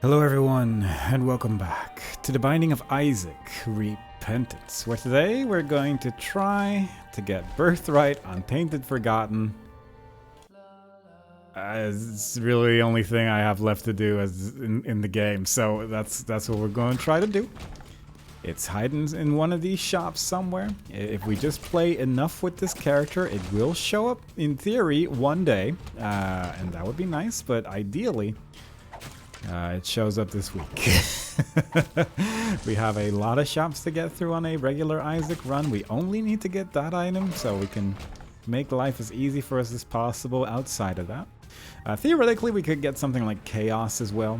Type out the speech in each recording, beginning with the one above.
Hello everyone, and welcome back to the Binding of Isaac Repentance, where today we're going to try to get Birthright on Tainted Forgotten. It's really the only thing I have left to do as in the game, so that's what we're going to try to do. It's hiding in one of these shops somewhere. If we just play enough with this character, it will show up in theory one day, and that would be nice, but ideally it shows up this week. We have a lot of shops to get through on a regular Isaac run. We only need to get that item so we can make life as easy for us as possible outside of that. Theoretically, we could get something like Chaos as well.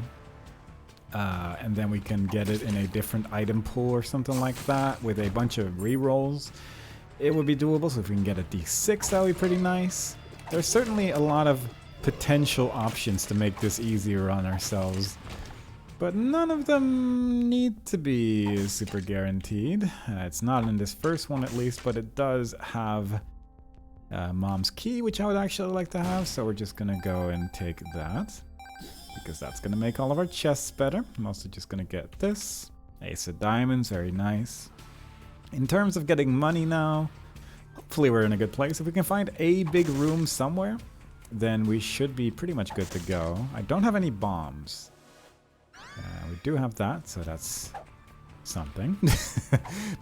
And then we can get it in a different item pool or something like that with a bunch of rerolls. It would be doable, so if we can get a D6, that would be pretty nice. There's certainly a lot of potential options to make this easier on ourselves, but none of them need to be super guaranteed. It's not in this first one at least, but it does have Mom's Key, which I would actually like to have, so we're just gonna go and take that, because that's gonna make all of our chests better. I'm also just gonna get this. Ace of Diamonds, very nice. In terms of getting money now, hopefully we're in a good place. If we can find a big room somewhere, then we should be pretty much good to go. I don't have any bombs. We do have that, so that's something.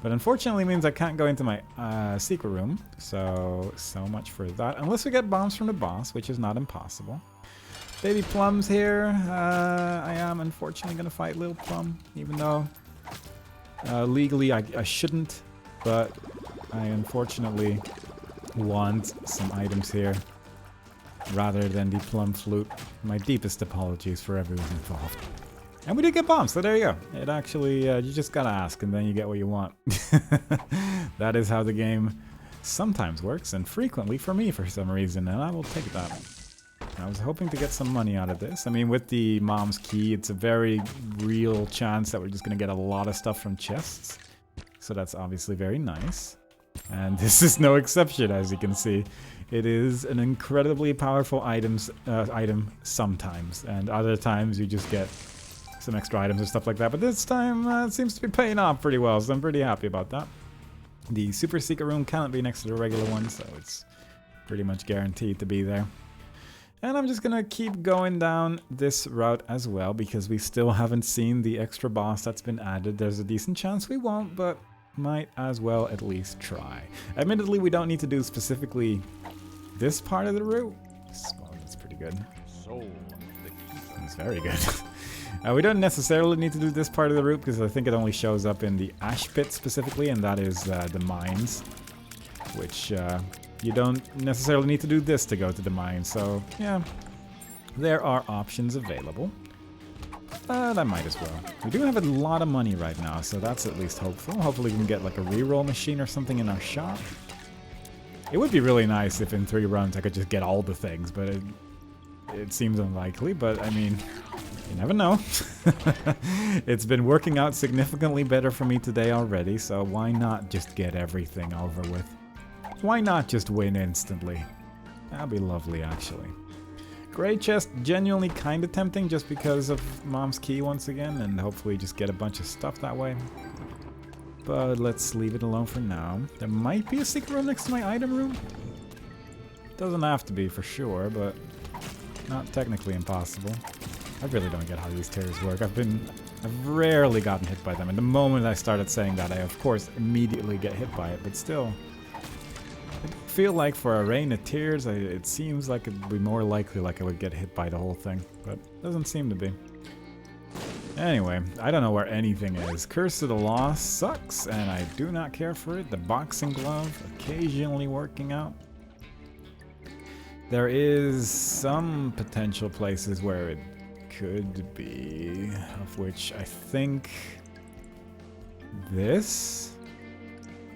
But unfortunately means I can't go into my secret room, so much for that. Unless we get bombs from the boss, which is not impossible. Baby Plum's here. I am unfortunately going to fight Lil Plum, even though legally I shouldn't, but I unfortunately want some items here rather than the Plum Flute. My deepest apologies for everyone involved. And we did get bombs, so there you go. It actually, you just gotta ask and then you get what you want. That is how the game sometimes works, and frequently for me for some reason, and I will take that. I was hoping to get some money out of this. I mean, with the Mom's Key, it's a very real chance that we're just gonna get a lot of stuff from chests. So that's obviously very nice. And this is no exception, as you can see. It is an incredibly powerful item sometimes, and other times you just get some extra items and stuff like that. But this time it seems to be paying off pretty well, so I'm pretty happy about that. The super secret room cannot be next to the regular one, so it's pretty much guaranteed to be there. And I'm just gonna keep going down this route as well, because we still haven't seen the extra boss that's been added. There's a decent chance we won't, but might as well at least try. Admittedly, we don't need to do specifically this part of the route. Well, that's pretty good. That's very good. We don't necessarily need to do this part of the route, because I think it only shows up in the Ash Pit specifically, and that is the mines, which you don't necessarily need to do this to go to the mines. So yeah, there are options available. I might as well. We do have a lot of money right now, so that's at least hopeful. Hopefully we can get like a reroll machine or something in our shop. It would be really nice if in 3 runs I could just get all the things, but it seems unlikely. But I mean, you never know. It's been working out significantly better for me today already, so why not just get everything over with? Why not just win instantly? That'd be lovely, actually. Gray chest, genuinely kind of tempting just because of Mom's Key once again, and hopefully just get a bunch of stuff that way. But let's leave it alone for now. There might be a secret room next to my item room. Doesn't have to be for sure, but not technically impossible. I really don't get how these tears work. I've rarely gotten hit by them, and the moment I started saying that, I of course immediately get hit by it, but still. I feel like for a rain of tears, it seems like it'd be more likely like I would get hit by the whole thing, but doesn't seem to be. Anyway, I don't know where anything is. Curse of the Lost sucks, and I do not care for it. The boxing glove, occasionally working out. There is some potential places where it could be, of which I think this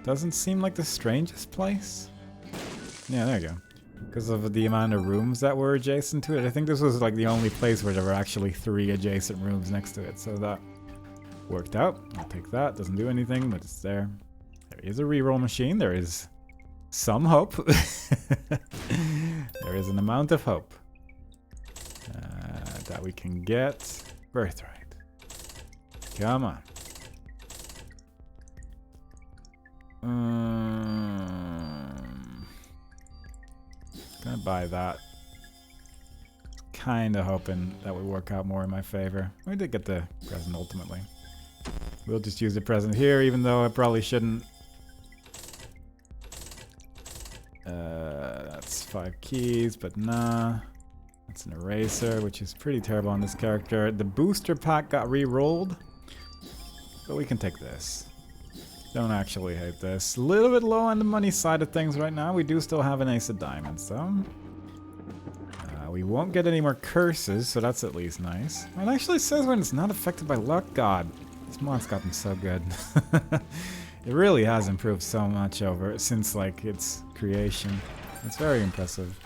doesn't seem like the strangest place. Yeah, there you go. Because of the amount of rooms that were adjacent to it. I think this was like the only place where there were actually 3 adjacent rooms next to it. So that worked out. I'll take that. Doesn't do anything, but it's there. There is a reroll machine. There is some hope. There is an amount of hope that we can get. Birthright. Come on. Gonna buy that. Kinda hoping that would work out more in my favor. We did get the present ultimately. We'll just use the present here, even though I probably shouldn't. That's 5 keys, but nah. That's an eraser, which is pretty terrible on this character. The booster pack got re-rolled, but we can take this. Don't actually hate this. A little bit low on the money side of things right now. We do still have an ace of diamonds, though. We won't get any more curses, so that's at least nice. It actually says when it's not affected by luck. God, this mod's gotten so good. It really has improved so much since like its creation. It's very impressive.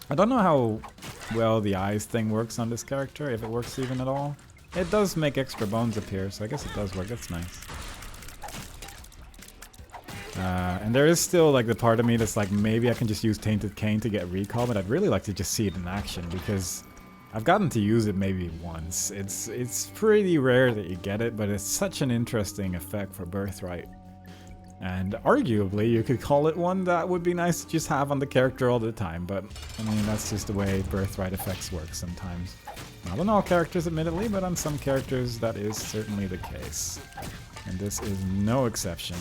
I don't know how well the eyes thing works on this character, if it works even at all. It does make extra bones appear, so I guess it does work. That's nice. And there is still like the part of me that's like, maybe I can just use Tainted Cane to get recall, but I'd really like to just see it in action because I've gotten to use it maybe once. It's pretty rare that you get it, but it's such an interesting effect for Birthright. And arguably, you could call it one that would be nice to just have on the character all the time, but I mean, that's just the way Birthright effects work sometimes. Not on all characters, admittedly, but on some characters that is certainly the case. And this is no exception.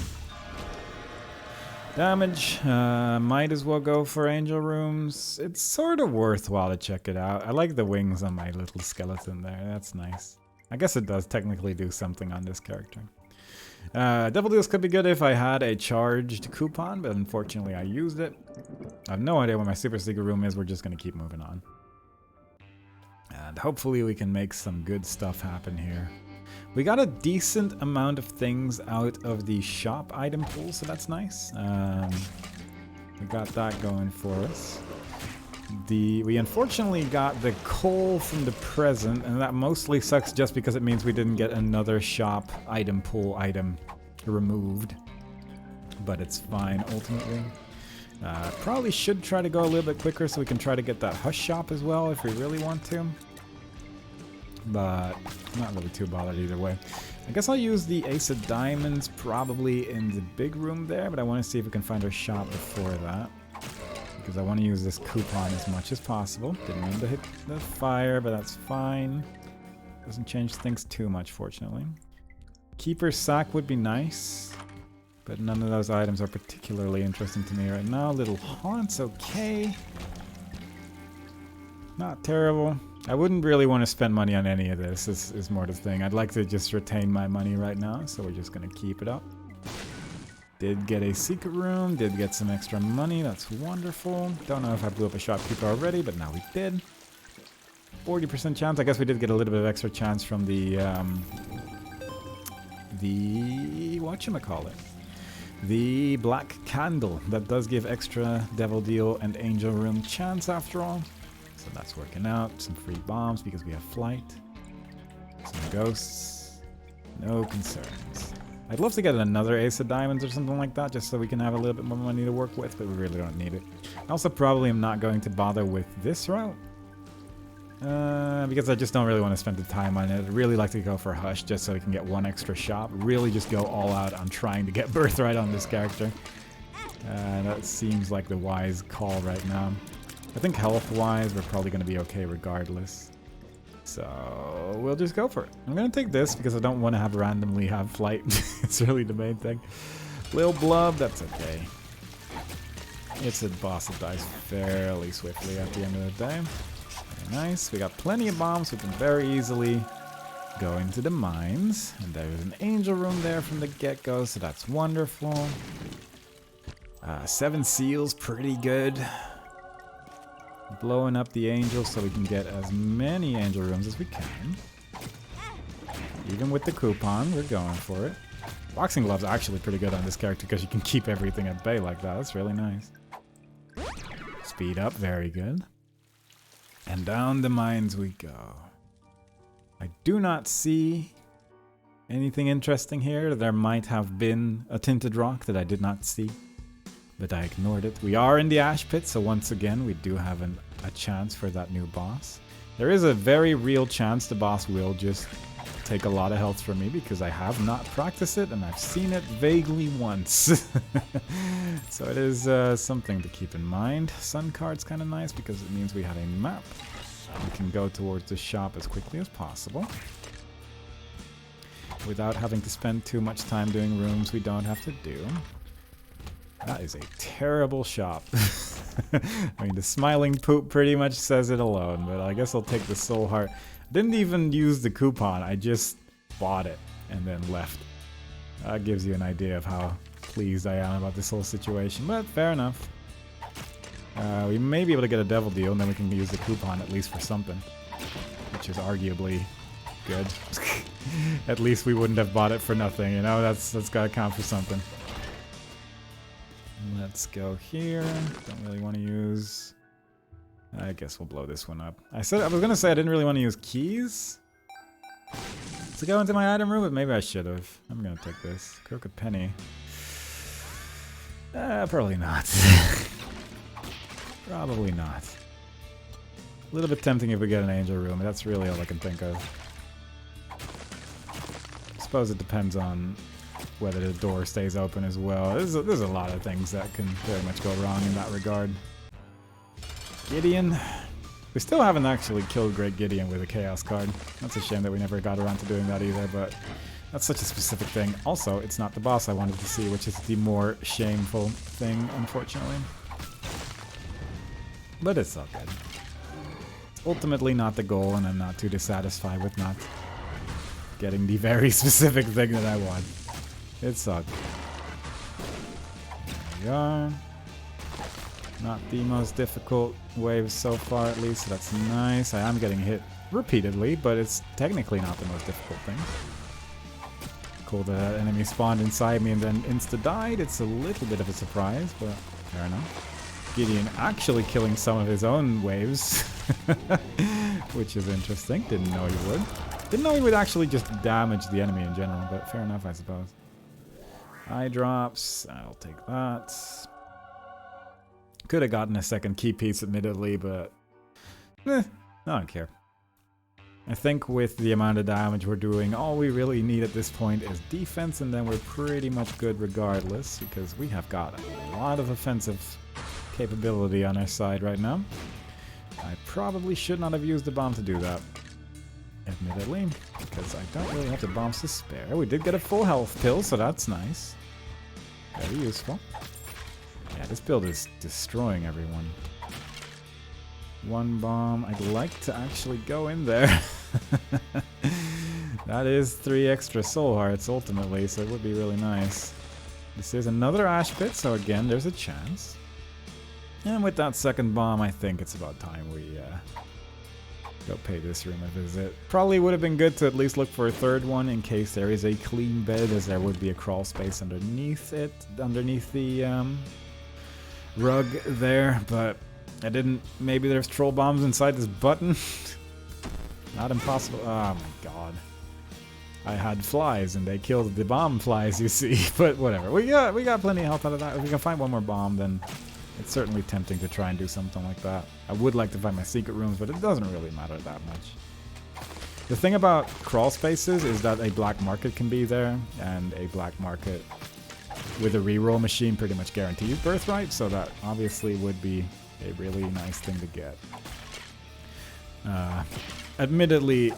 Damage, might as well go for angel rooms. It's sort of worthwhile to check it out. I like the wings on my little skeleton there, that's nice. I guess it does technically do something on this character. Devil Deals could be good if I had a charged coupon, but unfortunately I used it. I have no idea where my super secret room is, we're just gonna keep moving on. And hopefully we can make some good stuff happen here. We got a decent amount of things out of the shop item pool, so that's nice. We got that going for us. We unfortunately got the coal from the present, and that mostly sucks just because it means we didn't get another shop item pool item removed. But it's fine, ultimately. Probably should try to go a little bit quicker so we can try to get that hush shop as well if we really want to. But I'm not really too bothered either way. I guess I'll use the ace of diamonds probably in the big room there, but I want to see if we can find our shop before that. Because I want to use this coupon as much as possible. Didn't mean to hit the fire, but that's fine. Doesn't change things too much, fortunately. Keeper's sack would be nice, but none of those items are particularly interesting to me right now. Little haunt's okay. Not terrible. I wouldn't really want to spend money on any of this, is more the thing. I'd like to just retain my money right now, so we're just going to keep it up. Did get a secret room, did get some extra money, that's wonderful. Don't know if I blew up a shopkeeper already, but now we did. 40% chance, I guess we did get a little bit of extra chance from the whatchamacallit? The black candle, that does give extra devil deal and angel room chance after all. So that's working out. Some free bombs because we have flight. Some ghosts. No concerns. I'd love to get another ace of diamonds or something like that just so we can have a little bit more money to work with, but we really don't need it. I also probably am not going to bother with this route. Because I just don't really want to spend the time on it. I'd really like to go for Hush just so we can get one extra shop. Really just go all out on trying to get Birthright on this character. That seems like the wise call right now. I think health-wise, we're probably going to be okay regardless. So, we'll just go for it. I'm going to take this because I don't want to randomly have flight. It's really the main thing. Lil Blub, that's okay. It's a boss that dies fairly swiftly at the end of the day. Very nice. We got plenty of bombs. We can very easily go into the mines. And there's an angel room there from the get-go, so that's wonderful. 7 seals, pretty good. Blowing up the angels so we can get as many angel rooms as we can. Even with the coupon, we're going for it. Boxing gloves are actually pretty good on this character because you can keep everything at bay like that. That's really nice. Speed up, very good. And down the mines we go. I do not see anything interesting here. There might have been a tinted rock that I did not see, but I ignored it. We are in the ash pit, so once again we do have a chance for that new boss. There is a very real chance the boss will just take a lot of health from me because I have not practiced it and I've seen it vaguely once. So it is something to keep in mind. Sun card's kind of nice because it means we have a map. We can go towards the shop as quickly as possible without having to spend too much time doing rooms we don't have to do. That is a terrible shop. I mean, the smiling poop pretty much says it alone, but I guess I'll take the soul heart. Didn't even use the coupon, I just bought it and then left. That gives you an idea of how pleased I am about this whole situation, but fair enough. We may be able to get a devil deal, and then we can use the coupon at least for something, which is arguably good. At least we wouldn't have bought it for nothing, you know? That's gotta count for something. Let's go here. Don't really want to use... I guess we'll blow this one up. I was gonna say I didn't really want to use keys to go into my item room, but maybe I should have. I'm gonna take this. Crooked penny. Probably not. Probably not. A little bit tempting if we get an angel room, but that's really all I can think of. I suppose it depends on whether the door stays open as well. There's a lot of things that can very much go wrong in that regard. Gideon. We still haven't actually killed Great Gideon with a Chaos card. That's a shame that we never got around to doing that either, but that's such a specific thing. Also, it's not the boss I wanted to see, which is the more shameful thing, unfortunately. But it's all good. It's ultimately not the goal, and I'm not too dissatisfied with not getting the very specific thing that I want. It sucked. There we are. Not the most difficult wave so far, at least, so that's nice. I am getting hit repeatedly, but it's technically not the most difficult thing. Cool that that enemy spawned inside me and then insta-died. It's a little bit of a surprise, but fair enough. Gideon actually killing some of his own waves, which is interesting. Didn't know he would. Didn't know he would actually just damage the enemy in general, but fair enough, I suppose. Eye drops. I'll take that. Could have gotten a second key piece, admittedly, but I don't care. I think with the amount of damage we're doing, all we really need at this point is defense, and then we're pretty much good regardless, because we have got a lot of offensive capability on our side right now. I probably should not have used the bomb to do that, admittedly, because I don't really have the bombs to spare. We did get a full health pill, so that's nice. Very useful. Yeah, this build is destroying everyone. One bomb. I'd like to actually go in there. That is 3 extra soul hearts ultimately, so it would be really nice. This is another ash pit, so again, there's a chance. And with that second bomb, I think it's about time we go pay this room a visit. Probably would have been good to at least look for a third one in case there is a clean bed, as there would be a crawl space underneath it, underneath the rug there, but I didn't. Maybe there's troll bombs inside this button. Not impossible. Oh my god. I had flies and they killed the bomb flies, you see. But whatever. We got plenty of health out of that. If we can find one more bomb, then it's certainly tempting to try and do something like that. I would like to find my secret rooms, but it doesn't really matter that much. The thing about crawl spaces is that a black market can be there, and a black market with a reroll machine pretty much guarantees birthright, so that obviously would be a really nice thing to get. Admittedly,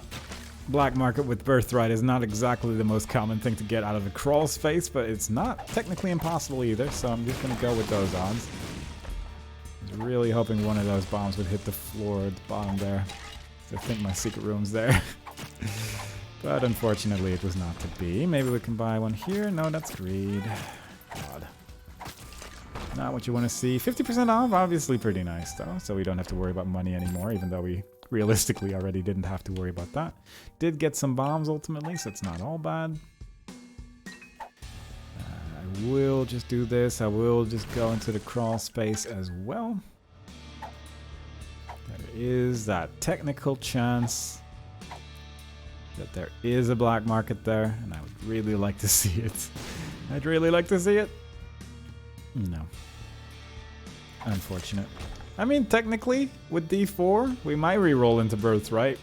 black market with birthright is not exactly the most common thing to get out of a crawl space, but it's not technically impossible either, so I'm just going to go with those odds. I was really hoping one of those bombs would hit the floor at the bottom there. I think my secret room's there. But unfortunately it was not to be. Maybe we can buy one here. No, that's greed. God. Not what you want to see. 50% off, obviously pretty nice though. So we don't have to worry about money anymore, even though we realistically already didn't have to worry about that. Did get some bombs ultimately, so it's not all bad. I will just do this. I will just go into the crawl space as well. There is that technical chance that there is a black market there, and I would really like to see it. I'd really like to see it. No. Unfortunate. I mean, technically, with D4, we might re-roll into Birthright.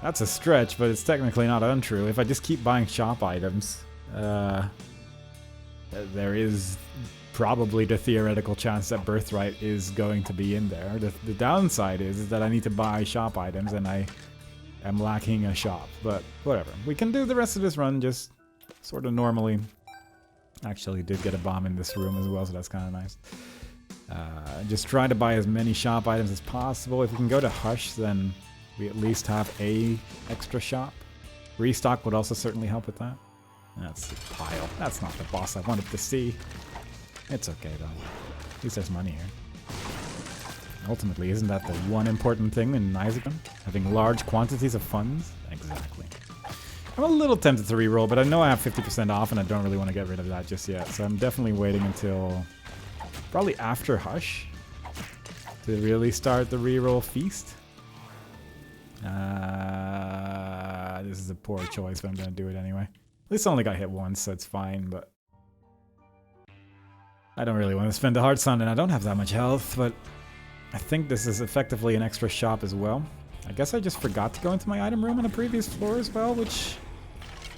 That's a stretch, but it's technically not untrue. If I just keep buying shop items, there is probably the theoretical chance that Birthright is going to be in there. The downside is that I need to buy shop items, and I am lacking a shop. But whatever. We can do the rest of this run just sort of normally. Actually, did get a bomb in this room as well, so that's kind of nice. Just try to buy as many shop items as possible. If we can go to Hush, then we at least have a extra shop. Restock would also certainly help with that. That's a pile. That's not the boss I wanted to see. It's okay, though. At least there's money here. Ultimately, isn't that the one important thing in Nizagon? Having large quantities of funds? Exactly. I'm a little tempted to reroll, but I know I have 50% off, and I don't really want to get rid of that just yet. So I'm definitely waiting until probably after Hush to really start the reroll feast. This is a poor choice, but I'm going to do it anyway. At least I only got hit once, so it's fine, but I don't really want to spend the hearts on it. I don't have that much health, but I think this is effectively an extra shop as well. I guess I just forgot to go into my item room on the previous floor as well, which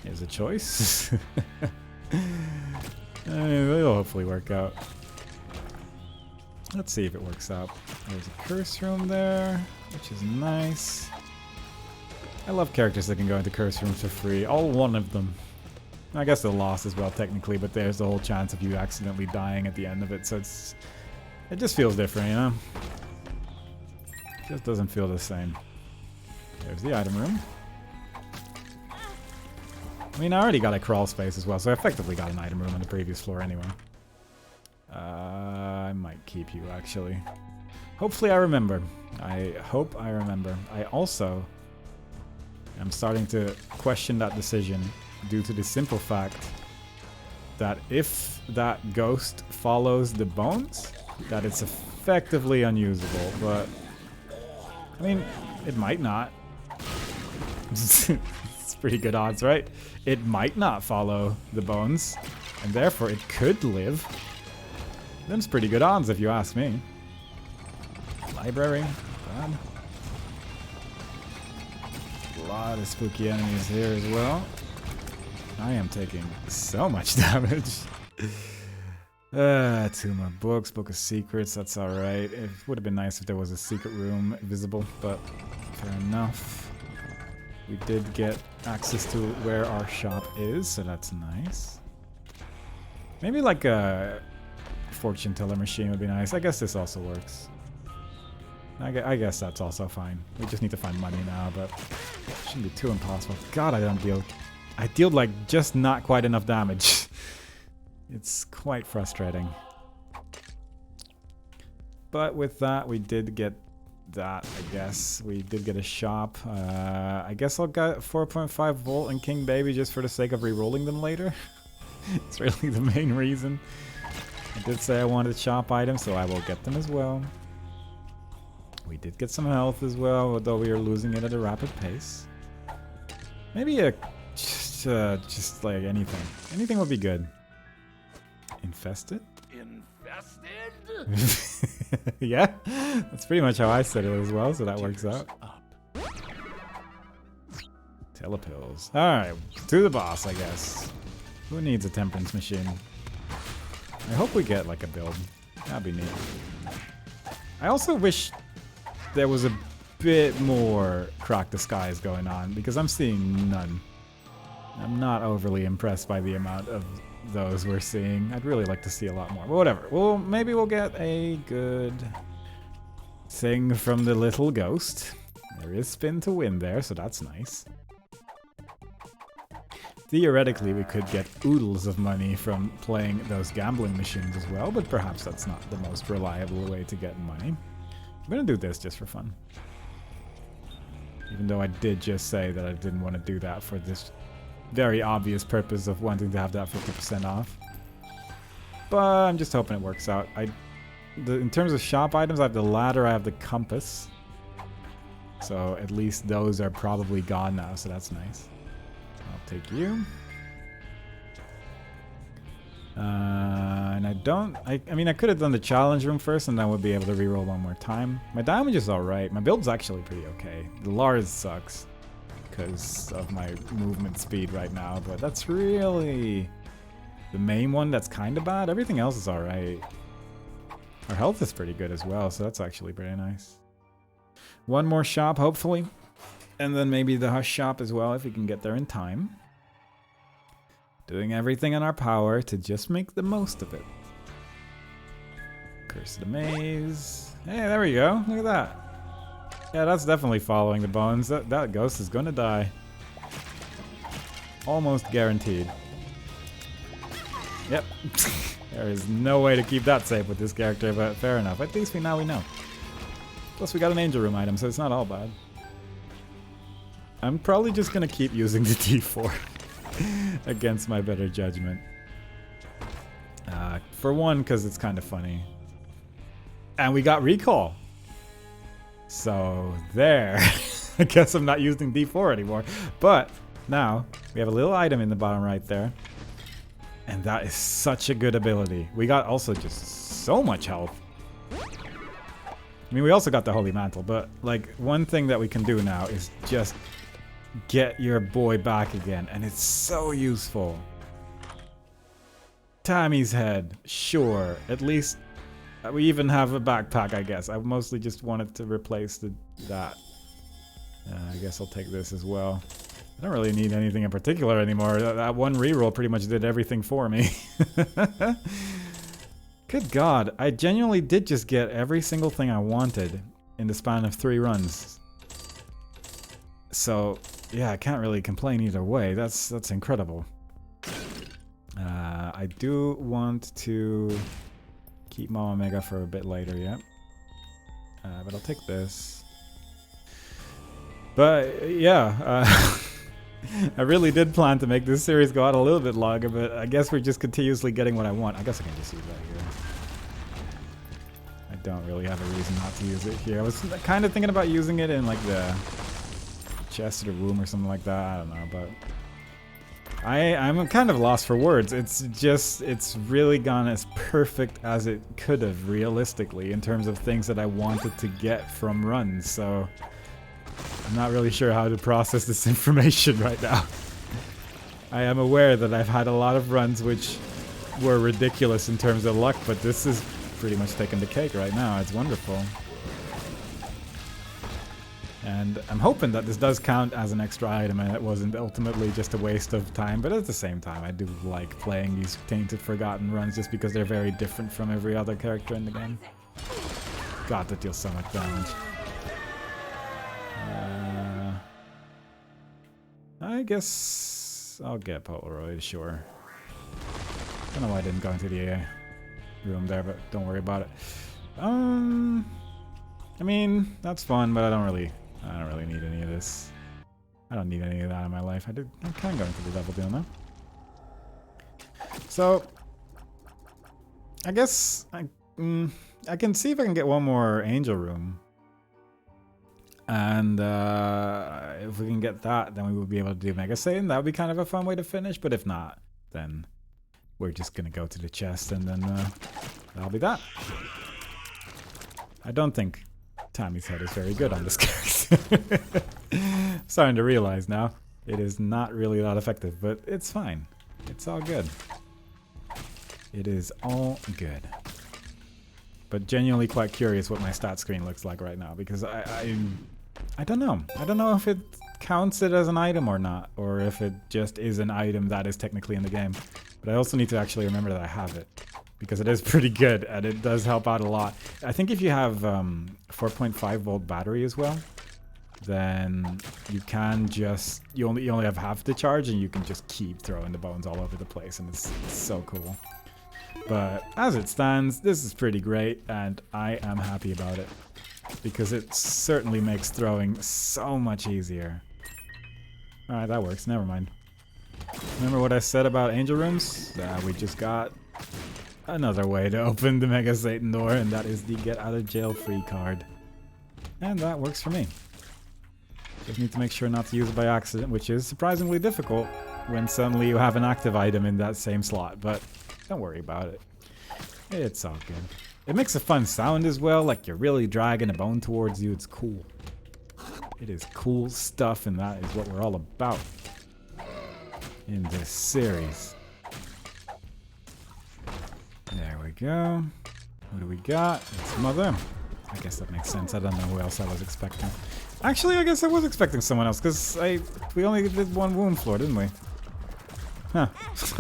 is a choice. It'll hopefully work out. Let's see if it works out. There's a curse room there, which is nice. I love characters that can go into curse rooms for free. All one of them. I guess they're lost as well, technically, but there's the whole chance of you accidentally dying at the end of it, so it just feels different, you know? It just doesn't feel the same. There's the item room. I mean, I already got a crawl space as well, so I effectively got an item room on the previous floor anyway. I might keep you, actually. Hopefully I remember. I hope I remember. I also am starting to question that decision due to the simple fact that if that ghost follows the bones, that it's effectively unusable, but I mean, it might not. It's pretty good odds, right? It might not follow the bones, and therefore it could live. Them's pretty good odds if you ask me. Library, bad. A lot of spooky enemies here as well. I am taking so much damage. Two more books, Book of Secrets, that's alright. It would have been nice if there was a secret room visible, but fair enough. We did get access to where our shop is, so that's nice. Maybe like a fortune teller machine would be nice. I guess this also works. I guess that's also fine. We just need to find money now, but it shouldn't be too impossible. God, I don't deal... I dealt like just not quite enough damage. It's quite frustrating. But with that, we did get that, I guess. We did get a shop. I guess I'll get 4.5 volt and King Baby just for the sake of re-rolling them later. It's really the main reason. I did say I wanted shop items, so I will get them as well. We did get some health as well, although we are losing it at a rapid pace. Maybe a... just like anything. Anything would be good. Infested? Infested? Yeah, that's pretty much how I said it as well, so that works out. Telepills. Alright, to the boss, I guess. Who needs a temperance machine? I hope we get like a build. That'd be neat. I also wish there was a bit more Crack the Skies going on, because I'm seeing none. I'm not overly impressed by the amount of those we're seeing. I'd really like to see a lot more. But whatever. Well, maybe we'll get a good thing from the little ghost. There is spin to win there, so that's nice. Theoretically, we could get oodles of money from playing those gambling machines as well, but perhaps that's not the most reliable way to get money. I'm gonna do this just for fun. Even though I did just say that I didn't want to do that for this very obvious purpose of wanting to have that 50% off. But I'm just hoping it works out. In terms of shop items, I have the ladder, I have the compass. So at least those are probably gone now, so that's nice. I'll take you. And I mean, I could have done the challenge room first and then would be able to reroll one more time. My damage is alright. My build's actually pretty okay. The Lars sucks because of my movement speed right now, but that's really the main one that's kind of bad. Everything else is alright. Our health is pretty good as well, so that's actually pretty nice. One more shop, hopefully. And then maybe the Hush shop as well, if we can get there in time. Doing everything in our power to just make the most of it. Curse of the Maze. Hey, there we go. Look at that. Yeah, that's definitely following the bones. That ghost is gonna die. Almost guaranteed. Yep. There is no way to keep that safe with this character, but fair enough. At least we know. Plus we got an angel room item, so it's not all bad. I'm probably just gonna keep using the D4 against my better judgment. For one, because it's kind of funny. And we got recall. So there. I guess I'm not using D4 anymore. But now we have a little item in the bottom right there. And that is such a good ability. We got also just so much health. I mean, we also got the Holy Mantle, but like one thing that we can do now is just get your boy back again, and it's so useful. Tammy's head, sure. At least we even have a backpack, I guess. I mostly just wanted to replace that. I guess I'll take this as well. I don't really need anything in particular anymore. That one reroll pretty much did everything for me. Good God, I genuinely did just get every single thing I wanted in the span of 3 runs. So, yeah, I can't really complain either way. That's incredible. I do want to keep Mama Mega for a bit later, yeah. But I'll take this. But, yeah, I really did plan to make this series go out a little bit longer, but I guess we're just continuously getting what I want. I guess I can just use that here. I don't really have a reason not to use it here. I was kind of thinking about using it in like the chest or room or something like that. I don't know, but I'm kind of lost for words. It's really gone as perfect as it could have realistically in terms of things that I wanted to get from runs. So I'm not really sure how to process this information right now. I am aware that I've had a lot of runs which were ridiculous in terms of luck, but this is pretty much taking the cake right now. It's wonderful. And I'm hoping that this does count as an extra item and it wasn't ultimately just a waste of time, but at the same time I do like playing these Tainted Forgotten runs just because they're very different from every other character in the game. God, that deals so much damage. I guess I'll get Polaroid, sure. Don't know why I didn't go into the room there, but don't worry about it. I mean, that's fun, but I don't really need any of this. I don't need any of that in my life. I can go into the double deal now. So I guess I can see if I can get one more angel room. And if we can get that, then we will be able to do Mega Satan. That would be kind of a fun way to finish. But if not, then we're just going to go to the chest and then that'll be that. I don't think Tammy's head is very good on this character. Starting to realize now. It is not really that effective, but it's fine. It's all good. It is all good. But genuinely quite curious what my stat screen looks like right now, because I don't know. I don't know if it counts it as an item or not, or if it just is an item that is technically in the game. But I also need to actually remember that I have it, because it is pretty good and it does help out a lot. I think if you have 4.5 volt battery as well, then you can just, you only have half the charge and you can just keep throwing the bones all over the place, and it's so cool. But as it stands, this is pretty great and I am happy about it, because it certainly makes throwing so much easier. Alright, that works, never mind. Remember what I said about angel rooms? We just got another way to open the Mega Satan door, and that is the get out of jail free card. And that works for me. Just need to make sure not to use it by accident, which is surprisingly difficult when suddenly you have an active item in that same slot, but Don't worry about it. It's all good. It makes a fun sound as well, like you're really dragging a bone towards you. It's cool. It is cool stuff, and that is what we're all about in this series. There we go. What do we got? It's Mother. I guess that makes sense. I don't know who else I was expecting. Actually, I guess I was expecting someone else, because we only did one wound floor, didn't we? Huh.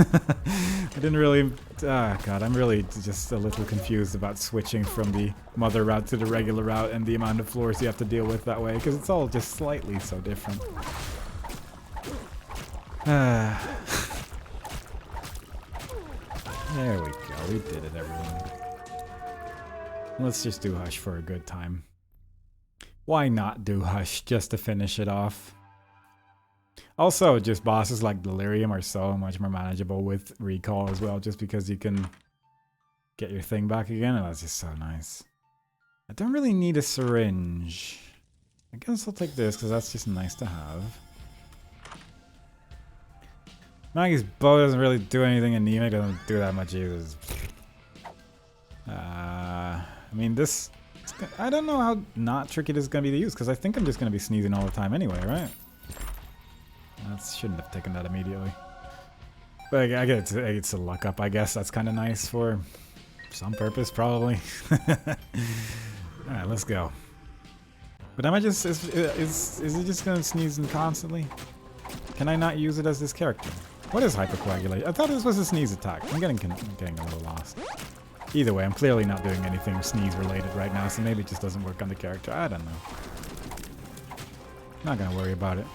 I didn't really... Ah, God, I'm really just a little confused about switching from the Mother route to the regular route and the amount of floors you have to deal with that way, because it's all just slightly so different. There we go. We did it, everyone. Let's just do Hush for a good time. Why not do Hush just to finish it off? Also, just bosses like Delirium are so much more manageable with recall as well, just because you can get your thing back again, and that's just so nice. I don't really need a syringe. I guess I'll take this, because that's just nice to have. Maggie's bow doesn't really do anything, and Anemic doesn't do that much either. I mean, this... I don't know how not tricky this is going to be to use, because I think I'm just going to be sneezing all the time anyway, right? That shouldn't have taken that immediately. But I get it's a luck up, I guess. That's kind of nice for some purpose, probably. Alright, let's go. But am I just... Is it just going to sneeze constantly? Can I not use it as this character? What is hypercoagulation? I thought this was a sneeze attack. I'm getting a little lost. Either way, I'm clearly not doing anything sneeze related right now, so maybe it just doesn't work on the character. I don't know. Not gonna worry about it.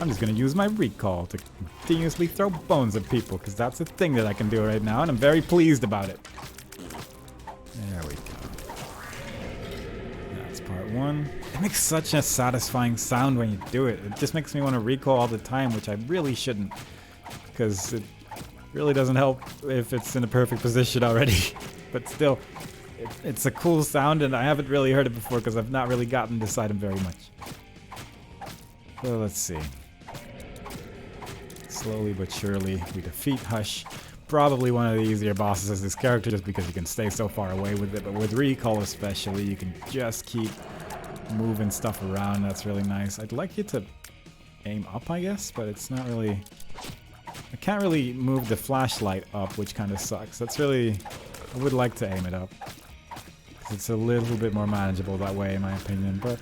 I'm just gonna use my recall to continuously throw bones at people, because that's a thing that I can do right now, and I'm very pleased about it. There we go. That's part one. It makes such a satisfying sound when you do it. It just makes me want to recall all the time, which I really shouldn't, because it really doesn't help if it's in a perfect position already. But still, it's a cool sound, and I haven't really heard it before because I've not really gotten this item very much. So let's see. Slowly but surely, we defeat Hush. Probably one of the easier bosses as this character, just because you can stay so far away with it. But with recall especially, you can just keep moving stuff around. That's really nice. I'd like you to aim up, I guess, but it's not really... I can't really move the flashlight up, which kind of sucks. That's really... I would like to aim it up. It's a little bit more manageable that way, in my opinion, but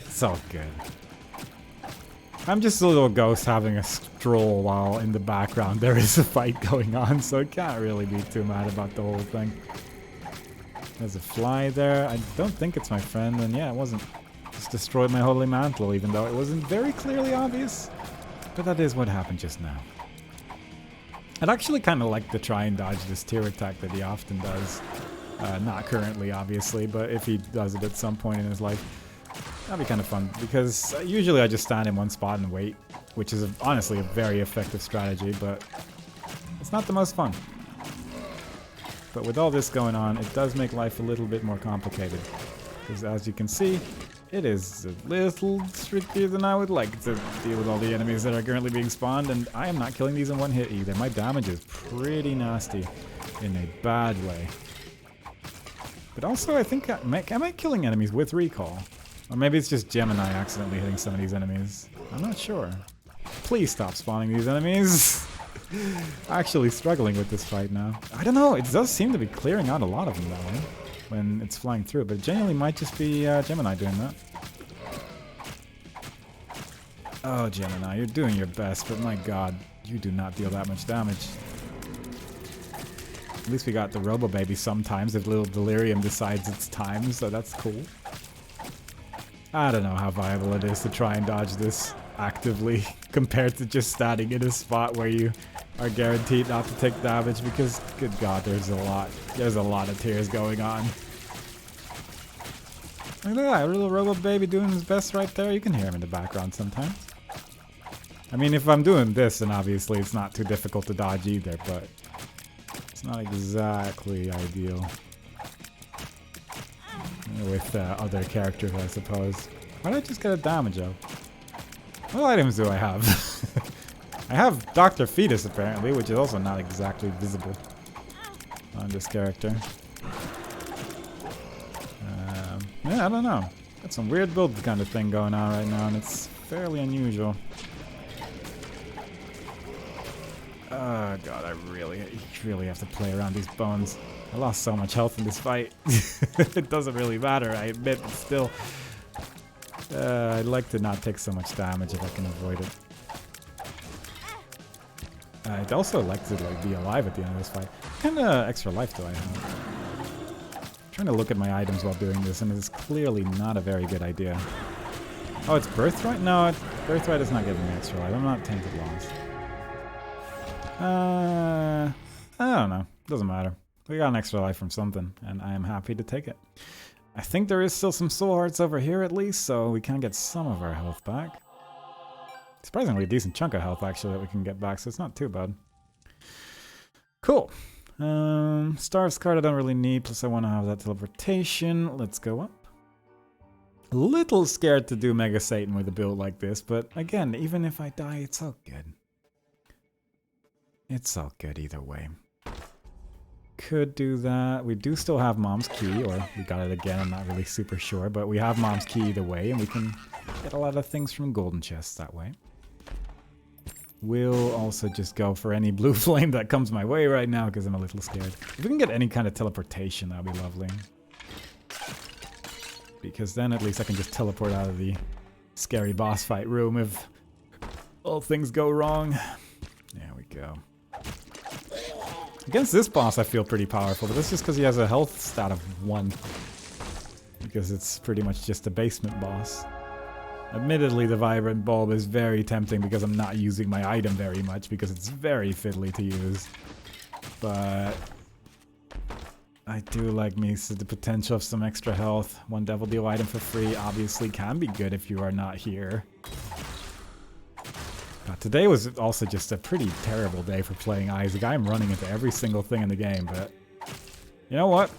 it's all good. I'm just a little ghost having a stroll while in the background there is a fight going on, so I can't really be too mad about the whole thing. There's a fly there. I don't think it's my friend, and yeah, it wasn't. Just destroyed my holy mantle, even though it wasn't very clearly obvious. But that is what happened just now. I'd actually kind of like to try and dodge this tear attack that he often does. Not currently, obviously, but if he does it at some point in his life, that'd be kind of fun. Because usually I just stand in one spot and wait, which is honestly a very effective strategy, but it's not the most fun. But with all this going on, it does make life a little bit more complicated. Because as you can see, it is a little trickier than I would like to deal with all the enemies that are currently being spawned, and I am not killing these in one hit either. My damage is pretty nasty in a bad way. But also, I think, am I killing enemies with recall? Or maybe it's just Gemini accidentally hitting some of these enemies. I'm not sure. Please stop spawning these enemies. Actually struggling with this fight now. I don't know, it does seem to be clearing out a lot of them that way when it's flying through, but it genuinely might just be Gemini doing that. Oh, Gemini, you're doing your best, but my god, you do not deal that much damage. At least we got the Robo Baby sometimes if little Delirium decides it's time, so that's cool. I don't know how viable it is to try and dodge this actively compared to just standing in a spot where you are guaranteed not to take damage, because good god, there's a lot of tears going on. Look at that, little Robo Baby doing his best right there. You can hear him in the background sometimes. I mean, if I'm doing this, then obviously it's not too difficult to dodge either, but it's not exactly ideal with other characters, I suppose. Why did I just get a damage up? What items do I have? I have Dr. Fetus, apparently, which is also not exactly visible. on this character. Yeah, I don't know. Got some weird build kind of thing going on right now, and it's fairly unusual. Oh god, I really have to play around these bones. I lost so much health in this fight. It doesn't really matter, I admit, but still. I'd like to not take so much damage if I can avoid it. I'd also like to be alive at the end of this fight. What kind of extra life do I have? I'm trying to look at my items while doing this, and it's clearly not a very good idea. Oh, it's Birthright? No, Birthright is not giving me extra life. I'm not Tainted Lost. I don't know. Doesn't matter. We got an extra life from something, and I am happy to take it. I think there is still some soul hearts over here at least, so we can get some of our health back. Surprisingly a decent chunk of health actually that we can get back, so it's not too bad. Cool. Star's card I don't really need, plus I want to have that teleportation. Let's go up. A little scared to do Mega Satan with a build like this, but again, even if I die, it's all good. It's all good either way. Could do that. We do still have Mom's Key, or we got it again, I'm not really super sure, but we have Mom's Key either way, and we can get a lot of things from golden chests that way. We'll also just go for any blue flame that comes my way right now, because I'm a little scared. If we can get any kind of teleportation, that would be lovely. Because then at least I can just teleport out of the scary boss fight room if all things go wrong. There we go. Against this boss I feel pretty powerful, but that's just because he has a health stat of 1. Because it's pretty much just a basement boss. Admittedly, the Vibrant Bulb is very tempting because I'm not using my item very much, because it's very fiddly to use. But I do like me the potential of some extra health. 1 Devil Deal item for free obviously can be good if you are not here. Today was also just a pretty terrible day for playing Isaac. I'm running into every single thing in the game, but you know what?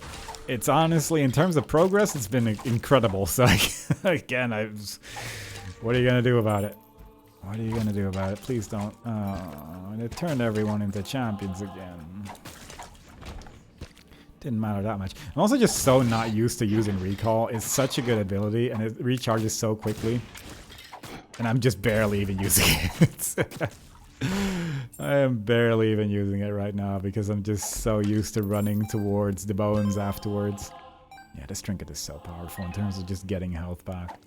It's honestly, in terms of progress, it's been incredible. So again, what are you gonna do about it? What are you gonna do about it? Please don't. Oh, and it turned everyone into champions again. Didn't matter that much. I'm also just so not used to using recall. It's such a good ability, and it recharges so quickly. And I'm just barely even using it. I am barely even using it right now because I'm just so used to running towards the bones afterwards. Yeah, this trinket is so powerful in terms of just getting health back.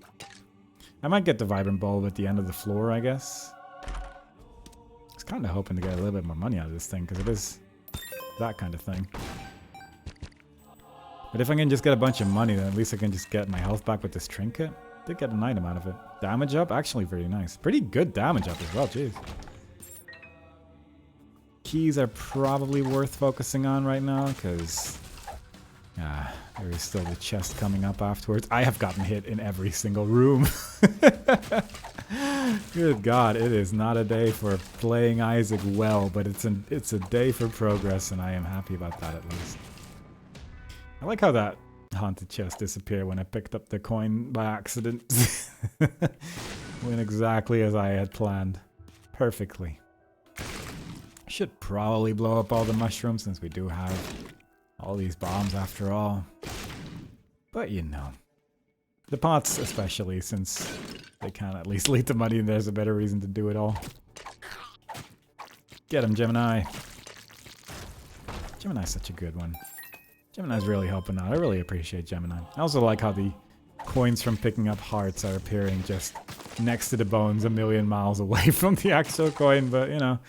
I might get the Vibrant Bulb at the end of the floor, I guess. I was kind of hoping to get a little bit more money out of this thing because it is that kind of thing. But if I can just get a bunch of money, then at least I can just get my health back with this trinket. Did get an item out of it. Damage up, actually very nice. Pretty good damage up as well, jeez. Keys are probably worth focusing on right now, because there is still the chest coming up afterwards. I have gotten hit in every single room. Good God, it is not a day for playing Isaac well, but it's a day for progress, and I am happy about that at least. I like how that haunted chest disappeared when I picked up the coin by accident. Went exactly as I had planned. Perfectly. Should probably blow up all the mushrooms since we do have all these bombs after all. But you know. The pots especially, since they can at least lead to money and there's a better reason to do it all. Get him, Gemini. Gemini's such a good one. Gemini's really helping out. I really appreciate Gemini. I also like how the coins from picking up hearts are appearing just next to the bones a million miles away from the actual coin, but you know,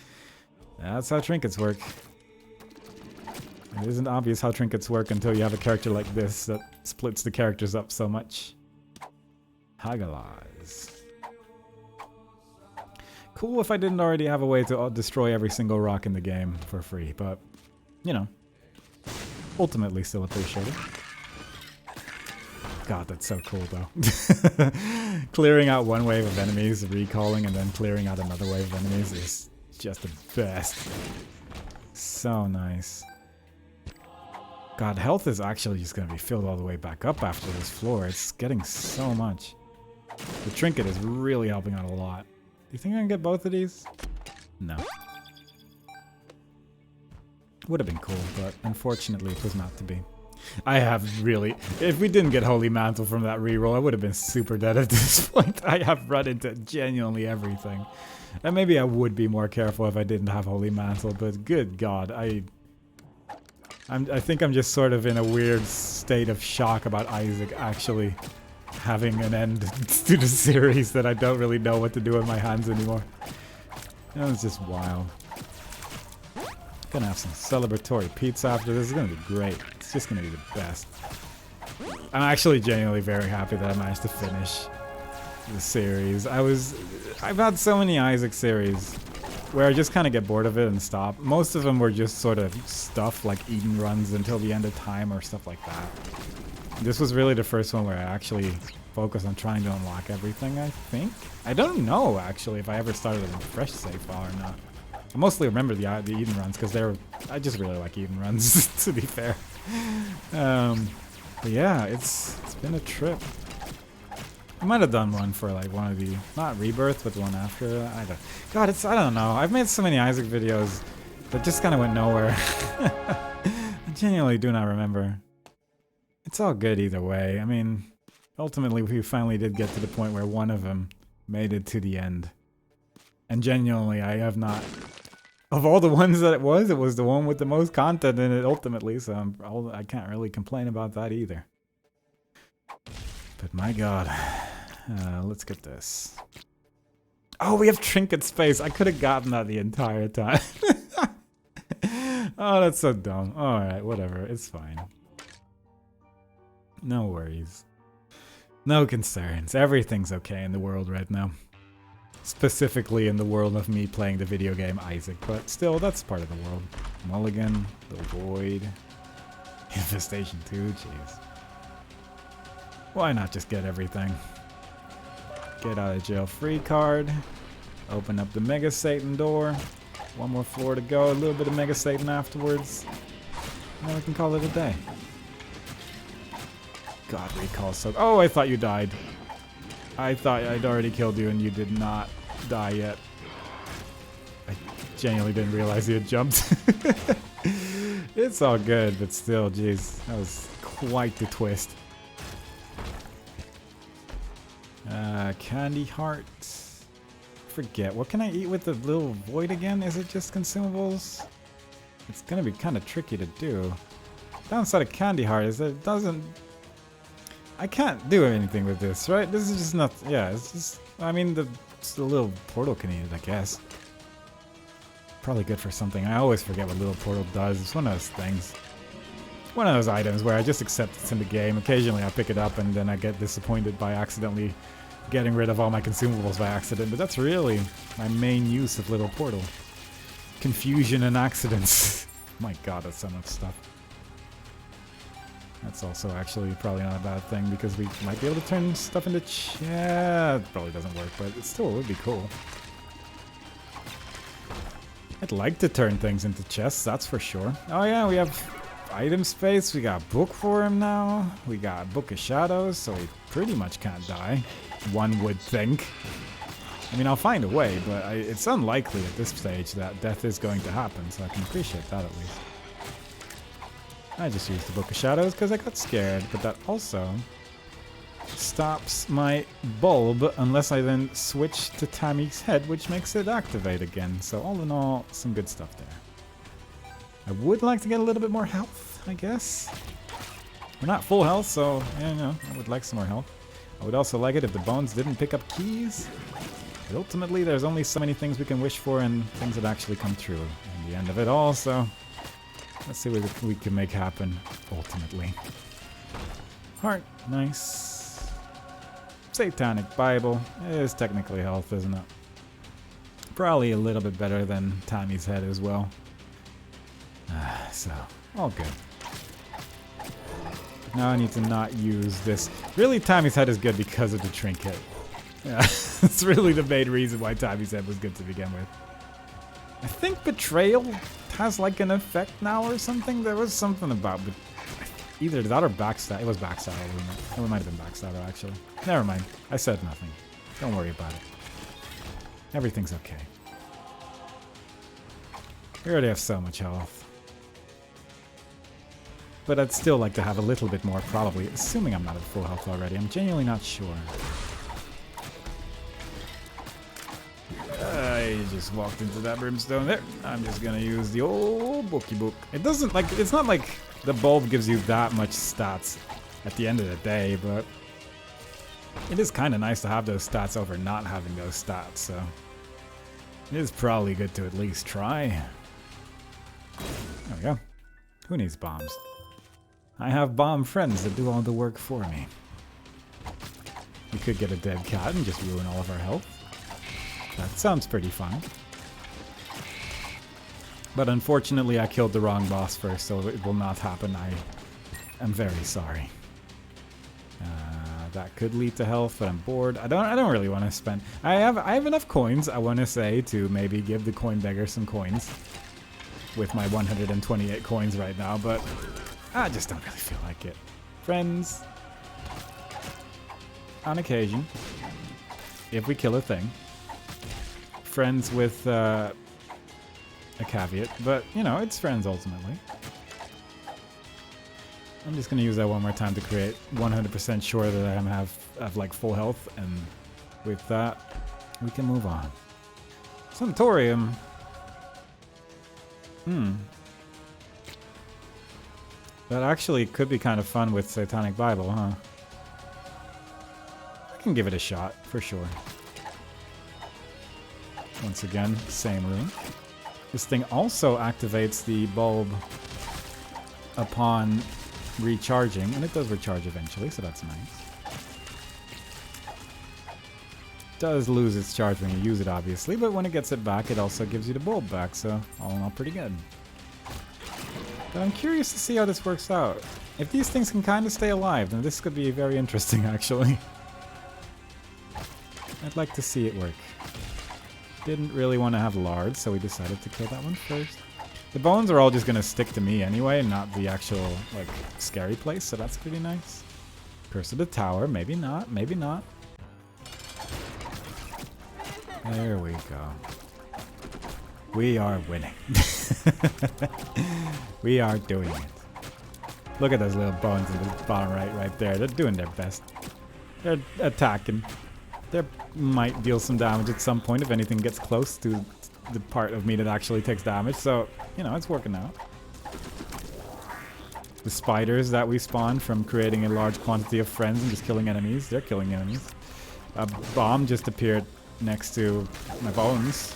that's how trinkets work. It isn't obvious how trinkets work until you have a character like this that splits the characters up so much. Hagalaz. Cool if I didn't already have a way to destroy every single rock in the game for free, but you know. Ultimately still appreciated. God, that's so cool though. Clearing out one wave of enemies, recalling, and then clearing out another wave of enemies is just the best. So nice. God, health is actually just going to be filled all the way back up after this floor. It's getting so much. The trinket is really helping out a lot. Do you think I can get both of these? No. Would have been cool, but unfortunately it was not to be. I have really... If we didn't get Holy Mantle from that reroll, I would have been super dead at this point. I have run into genuinely everything. And maybe I would be more careful if I didn't have Holy Mantle, but good God, I think I'm just sort of in a weird state of shock about Isaac actually having an end to the series that I don't really know what to do with my hands anymore. That was just wild. Gonna have some celebratory pizza after this. It's gonna be great. It's just gonna be the best. I'm actually genuinely very happy that I managed to finish the series. I've had so many Isaac series where I just kind of get bored of it and stop. Most of them were just sort of stuff like Eden runs until the end of time or stuff like that. This was really the first one where I actually focused on trying to unlock everything, I think. I don't know, actually, if I ever started a fresh save file or not. I mostly remember the Eden runs because I just really like Eden runs, to be fair. But yeah, it's been a trip. I might have done one for like one of the, not Rebirth, but the one after. I don't know. I've made so many Isaac videos that just kind of went nowhere. I genuinely do not remember. It's all good either way. I mean, ultimately we finally did get to the point where one of them made it to the end. And genuinely, I have not... Of all the ones that it was the one with the most content in it ultimately, so I can't really complain about that either. But my God. Let's get this. Oh, we have trinket space. I could have gotten that the entire time. Oh, that's so dumb. Alright, whatever. It's fine. No worries. No concerns. Everything's okay in the world right now. Specifically in the world of me playing the video game Isaac, but still, that's part of the world. Mulligan, the Void, Infestation 2, jeez. Why not just get everything? Get out of jail free card. Open up the Mega Satan door. One more floor to go, a little bit of Mega Satan afterwards. And then we can call it a day. God, recall so... Oh, I thought you died. I thought I'd already killed you and you did not die yet. I genuinely didn't realize you had jumped. It's all good, but still, jeez. That was quite the twist. Candy heart. Forget. What can I eat with the little void again? Is it just consumables? It's gonna be kind of tricky to do. Downside of candy heart is that it doesn't... I can't do anything with this, right? This is just not... Yeah, it's just... I mean, the little portal can eat it, I guess. Probably good for something. I always forget what little portal does. It's one of those things. One of those items where I just accept it's in the game. Occasionally I pick it up and then I get disappointed by accidentally getting rid of all my consumables by accident. But that's really my main use of little portal. Confusion and accidents. My God, that's so much stuff. That's also actually probably not a bad thing because we might be able to turn stuff into it probably doesn't work, but it still would be cool. I'd like to turn things into chests, that's for sure. Oh yeah, we have item space, we got Book for him now, we got Book of Shadows, so he pretty much can't die, one would think. I mean, I'll find a way, but it's unlikely at this stage that death is going to happen, so I can appreciate that at least. I just used the Book of Shadows because I got scared, but that also stops my bulb unless I then switch to Tammy's head, which makes it activate again. So all in all, some good stuff there. I would like to get a little bit more health, I guess. We're not full health, so you know, I would like some more health. I would also like it if the bones didn't pick up keys. But ultimately, there's only so many things we can wish for and things that actually come true in the end of it all, so... Let's see what we can make happen, ultimately. Heart, nice. Satanic Bible. It is technically health, isn't it? Probably a little bit better than Tammy's head as well. So, all good. Now I need to not use this. Really, Tammy's head is good because of the trinket. Yeah, that's really the main reason why Tammy's head was good to begin with. I think Betrayal has like an effect now or something. There was something about either that or Backstab. It was Backstab, wasn't it? Oh, it might have been Backstab actually. Never mind. I said nothing. Don't worry about it. Everything's okay. We already have so much health. But I'd still like to have a little bit more, probably. Assuming I'm not at full health already. I'm genuinely not sure. I just walked into that brimstone there. I'm just gonna use the old bookie book. It doesn't, like, it's not like the bulb gives you that much stats at the end of the day, but it is kind of nice to have those stats over not having those stats, so it is probably good to at least try. There we go. Who needs bombs? I have bomb friends that do all the work for me. We could get a dead cat and just ruin all of our health. That sounds pretty fun. But unfortunately I killed the wrong boss first, so it will not happen. I am very sorry. That could lead to health, but I'm bored. I don't really want to spend. I have enough coins, I want to say, to maybe give the coin beggar some coins with my 128 coins right now, but I just don't really feel like it. Friends, on occasion, if we kill a thing, friends with a caveat, but you know, it's friends ultimately. I'm just gonna use that one more time to create 100% sure that I have like full health, and with that, we can move on. Sanatorium. That actually could be kind of fun with Satanic Bible, huh? I can give it a shot, for sure. Once again, same room. This thing also activates the bulb upon recharging, and it does recharge eventually, so that's nice. It does lose its charge when you use it, obviously, but when it gets it back, it also gives you the bulb back, so all in all, pretty good. But I'm curious to see how this works out. If these things can kind of stay alive, then this could be very interesting, actually. I'd like to see it work. Didn't really want to have lards, so we decided to kill that one first. The bones are all just going to stick to me anyway, not the actual, like, scary place, so that's pretty nice. Curse of the Tower, maybe not, maybe not. There we go. We are winning. We are doing it. Look at those little bones in the bottom right there. They're doing their best. They're attacking. They might deal some damage at some point if anything gets close to the part of me that actually takes damage, so, you know, it's working out. The spiders that we spawned from creating a large quantity of friends and just killing enemies, they're killing enemies. A bomb just appeared next to my bones,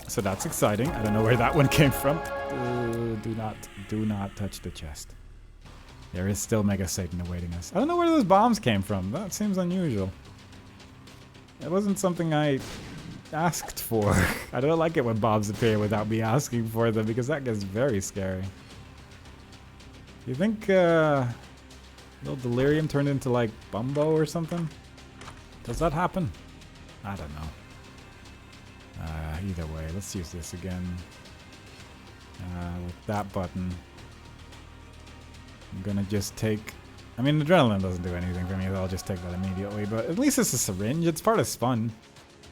so that's exciting. I don't know where that one came from. Do not touch the chest. There is still Mega Satan awaiting us. I don't know where those bombs came from. That seems unusual. It wasn't something I asked for. I don't like it when bombs appear without me asking for them, because that gets very scary. You think little delirium turned into like Bumbo or something? Does that happen? I don't know. Either way, let's use this again. With that button, I'm gonna just take... I mean, adrenaline doesn't do anything for me, so I'll just take that immediately, but at least it's a syringe. It's part of Spun.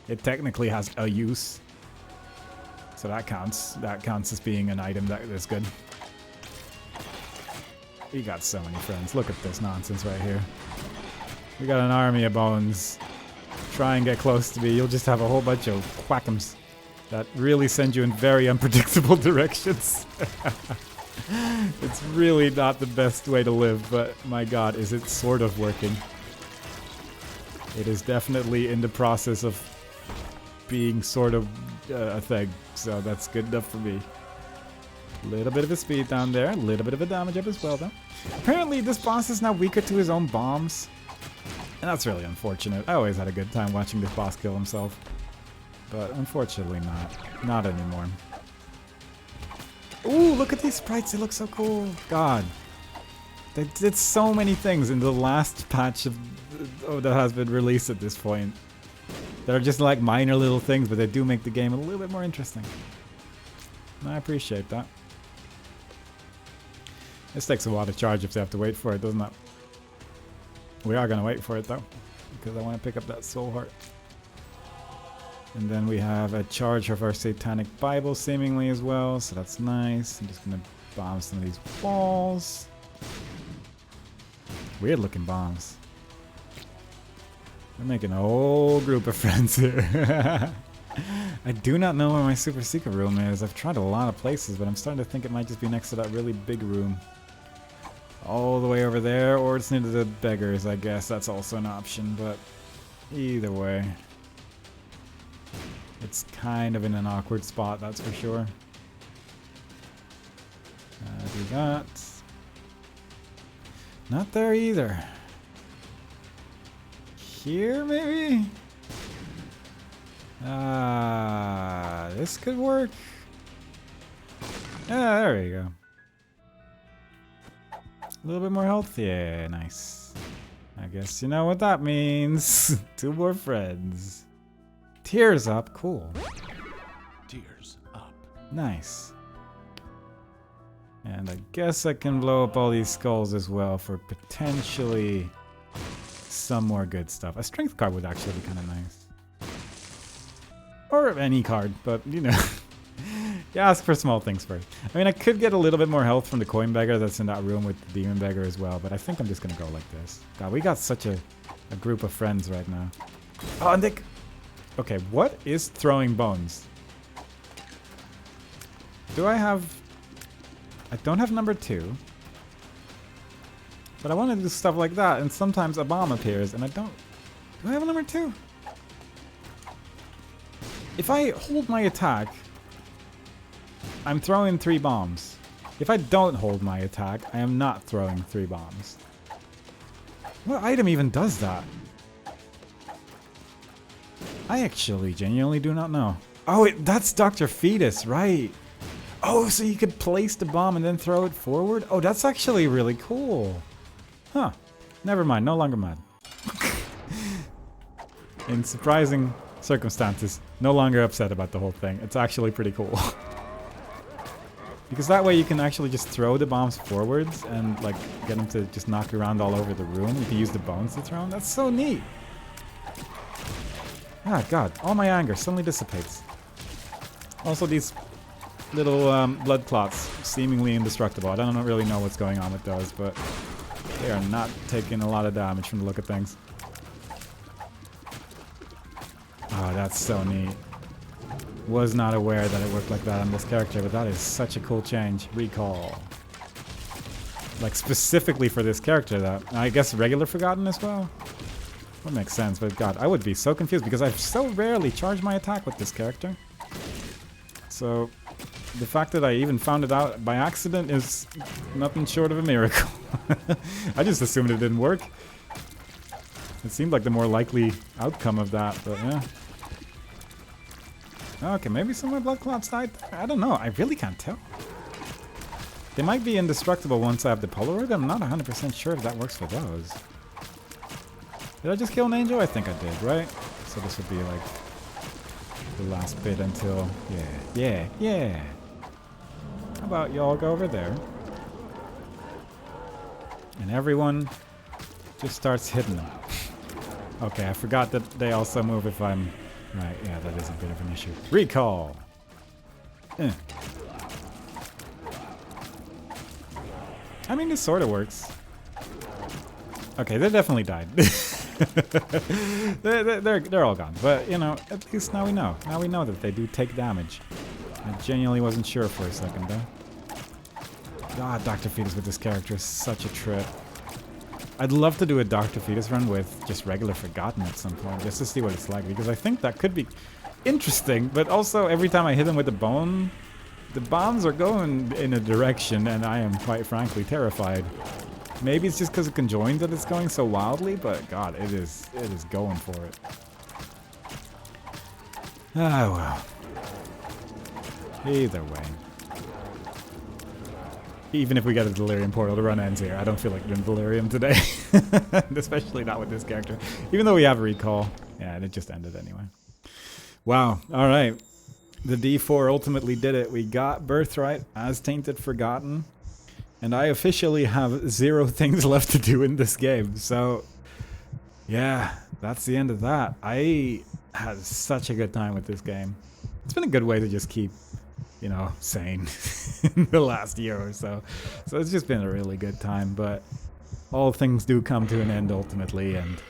It technically has a use. So that counts. That counts as being an item that is good. We got so many friends. Look at this nonsense right here. We got an army of bones. Try and get close to me. You'll just have a whole bunch of quackums that really send you in very unpredictable directions. It's really not the best way to live, but my god, is it sort of working. It is definitely in the process of being sort of a thing, so that's good enough for me. A little bit of a speed down there, a little bit of a damage up as well though. Apparently this boss is now weaker to his own bombs, and that's really unfortunate. I always had a good time watching this boss kill himself, but unfortunately not anymore. Ooh, look at these sprites, they look so cool. God, they did so many things in the last patch that has been released at this point. That are just like minor little things, but they do make the game a little bit more interesting. And I appreciate that. This takes a while to charge if they have to wait for it, doesn't it? We are going to wait for it though, because I want to pick up that soul heart. And then we have a charge of our Satanic Bible seemingly as well, so that's nice. I'm just going to bomb some of these walls. Weird looking bombs. We're making a whole group of friends here. I do not know where my super secret room is. I've tried a lot of places, but I'm starting to think it might just be next to that really big room. All the way over there, or it's near the beggars, I guess. That's also an option, but either way. It's kind of in an awkward spot, that's for sure. Do that. Not there either. Here, maybe? This could work. Yeah, there we go. A little bit more health? Yeah, nice. I guess you know what that means. 2 more friends. Tears up, cool. Tears up. Nice. And I guess I can blow up all these skulls as well for potentially some more good stuff. A strength card would actually be kind of nice. Or any card, but you know. You ask for small things first. I mean, I could get a little bit more health from the coin beggar that's in that room with the demon beggar as well, but I think I'm just gonna go like this. God, we got such a group of friends right now. Oh, Nick! Okay, what is throwing bones? Do I have... I don't have number 2. But I want to do stuff like that, and sometimes a bomb appears, and I don't... Do I have a number 2? If I hold my attack, I'm throwing 3 bombs. If I don't hold my attack, I am not throwing 3 bombs. What item even does that? I actually genuinely do not know. Oh, that's Dr. Fetus, right. Oh, so you could place the bomb and then throw it forward? Oh, that's actually really cool. Huh. Never mind, no longer mad. In surprising circumstances, no longer upset about the whole thing. It's actually pretty cool. Because that way you can actually just throw the bombs forwards and like get them to just knock around all over the room. You can use the bones to throw them. That's so neat. Ah, God, all my anger suddenly dissipates. Also, these little blood clots, seemingly indestructible. I don't really know what's going on with those, but they are not taking a lot of damage from the look of things. Oh, that's so neat. Was not aware that it worked like that on this character, but that is such a cool change. Recall. Like, specifically for this character, that. I guess regular Forgotten as well? That makes sense, but God, I would be so confused because I've so rarely charged my attack with this character. So, the fact that I even found it out by accident is nothing short of a miracle. I just assumed it didn't work. It seemed like the more likely outcome of that, but yeah. Okay, maybe some of my blood clots died. I don't know. I really can't tell. They might be indestructible once I have the Polaroid. I'm not 100% sure if that works for those. Did I just kill an angel? I think I did, right? So this would be like the last bit until... Yeah. How about y'all go over there? And everyone just starts hitting them. Okay, I forgot that they also move if I'm... Right, yeah, that is a bit of an issue. Recall! I mean, this sort of works. Okay, they definitely died. they're all gone. But, you know, at least now we know. Now we know that they do take damage. I genuinely wasn't sure for a second, though. God, Dr. Fetus with this character is such a trip. I'd love to do a Dr. Fetus run with just regular Forgotten at some point, just to see what it's like, because I think that could be interesting, but also every time I hit him with a bone, the bombs are going in a direction, and I am quite frankly terrified. Maybe it's just because of conjoined that it's going so wildly, but God, it is going for it. Ah, well. Either way. Even if we get a Delirium portal, the run ends here. I don't feel like doing Delirium today. Especially not with this character. Even though we have a recall. Yeah, and it just ended anyway. Wow. Alright. The D4 ultimately did it. We got Birthright as Tainted Forgotten. And I officially have 0 things left to do in this game. So, yeah, that's the end of that. I had such a good time with this game. It's been a good way to just keep you know, sane in the last year or so. So it's just been a really good time, but all things do come to an end ultimately, and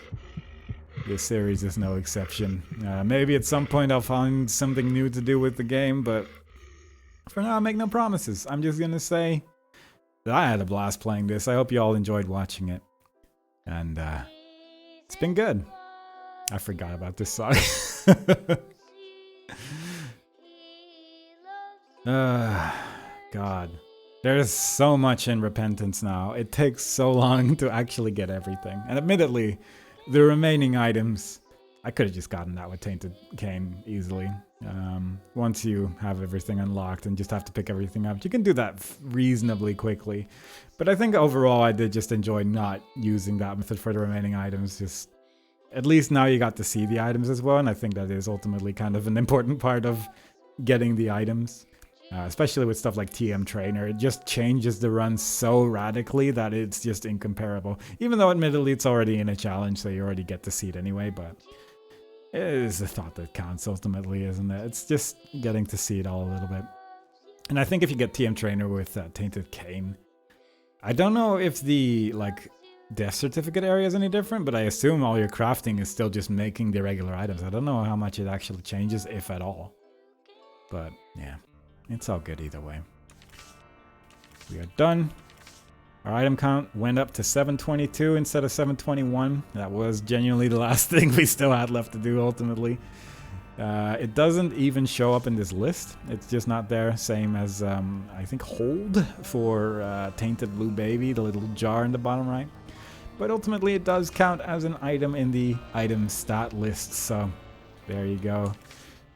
this series is no exception. Maybe at some point I'll find something new to do with the game, but for now I make no promises. I'm just gonna say that I had a blast playing this. I hope you all enjoyed watching it. And it's been good. I forgot about this song. God. There's so much in Repentance now. It takes so long to actually get everything. And admittedly, the remaining items, I could have just gotten that with Tainted Cain easily. Once you have everything unlocked and just have to pick everything up, you can do that reasonably quickly. But I think overall I did just enjoy not using that method for the remaining items. Just at least now you got to see the items as well, and I think that is ultimately kind of an important part of getting the items. Especially with stuff like TM Trainer, it just changes the run so radically that it's just incomparable. Even though admittedly it's already in a challenge, so you already get to see it anyway, but it is the thought that counts ultimately, isn't it? It's just getting to see it all a little bit. And I think if you get TM Trainer with Tainted Cain, I don't know if the death certificate area is any different, but I assume all your crafting is still just making the regular items. I don't know how much it actually changes, if at all. But yeah. It's all good either way. We are done. Our item count went up to 722 instead of 721. That was genuinely the last thing we still had left to do ultimately. It doesn't even show up in this list. It's just not there. Same as, I think, hold for Tainted Blue Baby, the little jar in the bottom right. But ultimately it does count as an item in the item stat list. So there you go.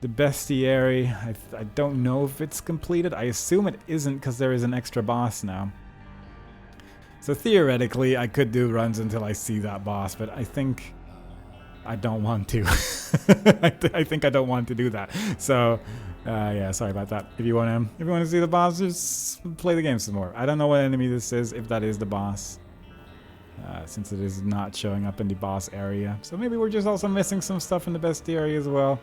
The bestiary, I don't know if it's completed. I assume it isn't because there is an extra boss now. So theoretically, I could do runs until I see that boss, but I think I don't want to. I think I don't want to do that. So, yeah, sorry about that. If you want to see the boss, just play the game some more. I don't know what enemy this is, if that is the boss, since it is not showing up in the boss area. So maybe we're just also missing some stuff in the bestiary as well.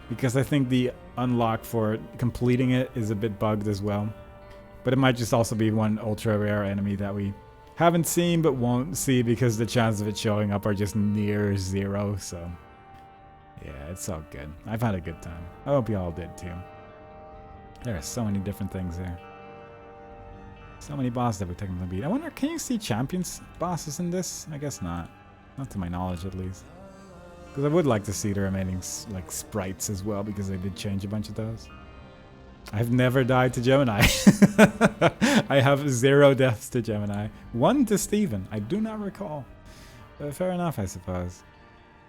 Because I think the unlock for completing it is a bit bugged as well. But it might just also be one ultra rare enemy that we haven't seen but won't see because the chances of it showing up are just near zero. So yeah, it's all good. I've had a good time. I hope you all did too. There are so many different things there. So many bosses that we're technically beat. I wonder, can you see champions bosses in this? I guess not. Not to my knowledge at least. Because I would like to see the remaining sprites as well, because they did change a bunch of those. I've never died to Gemini. I have 0 deaths to Gemini. 1 to Steven. I do not recall. But fair enough, I suppose.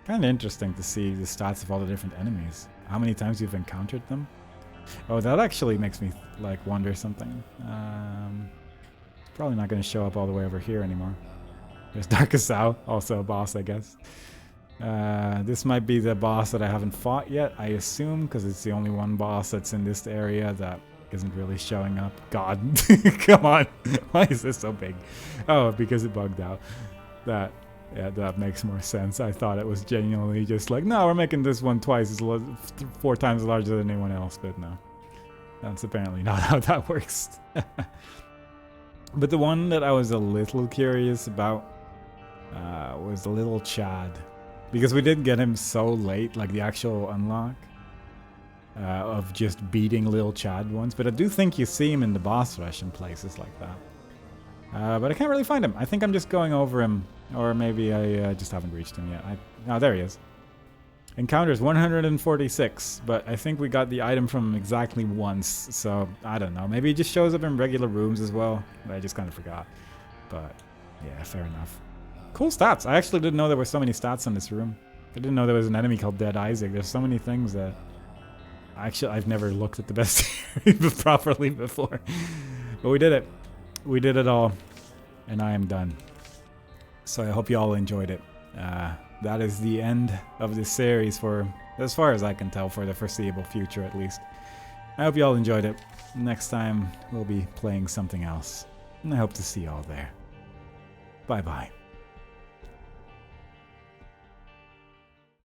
Kind of interesting to see the stats of all the different enemies. How many times you've encountered them. Oh, that actually makes me wonder something. It's probably not going to show up all the way over here anymore. There's Darkest Owl, also a boss, I guess. This might be the boss that I haven't fought yet, I assume, because it's the only one boss that's in this area that isn't really showing up. God, come on. Why is this so big? Oh, because it bugged out. Yeah, that makes more sense. I thought it was genuinely just no, we're making this one twice 4 times larger than anyone else, but no. That's apparently not how that works. But the one that I was a little curious about was Little Chad. Because we did get him so late, the actual unlock of just beating Lil Chad once. But I do think you see him in the boss rush in places like that. But I can't really find him. I think I'm just going over him. Or maybe I just haven't reached him yet. Oh, there he is. Encounters 146. But I think we got the item from him exactly once. So, I don't know. Maybe he just shows up in regular rooms as well. But I just kind of forgot. But, yeah, fair enough. Cool stats. I actually didn't know there were so many stats in this room. I didn't know there was an enemy called Dead Isaac. There's so many things that... Actually, I've never looked at the best properly before. But we did it. We did it all. And I am done. So I hope you all enjoyed it. That is the end of this series for, as far as I can tell, for the foreseeable future at least. I hope you all enjoyed it. Next time, we'll be playing something else. And I hope to see you all there. Bye-bye.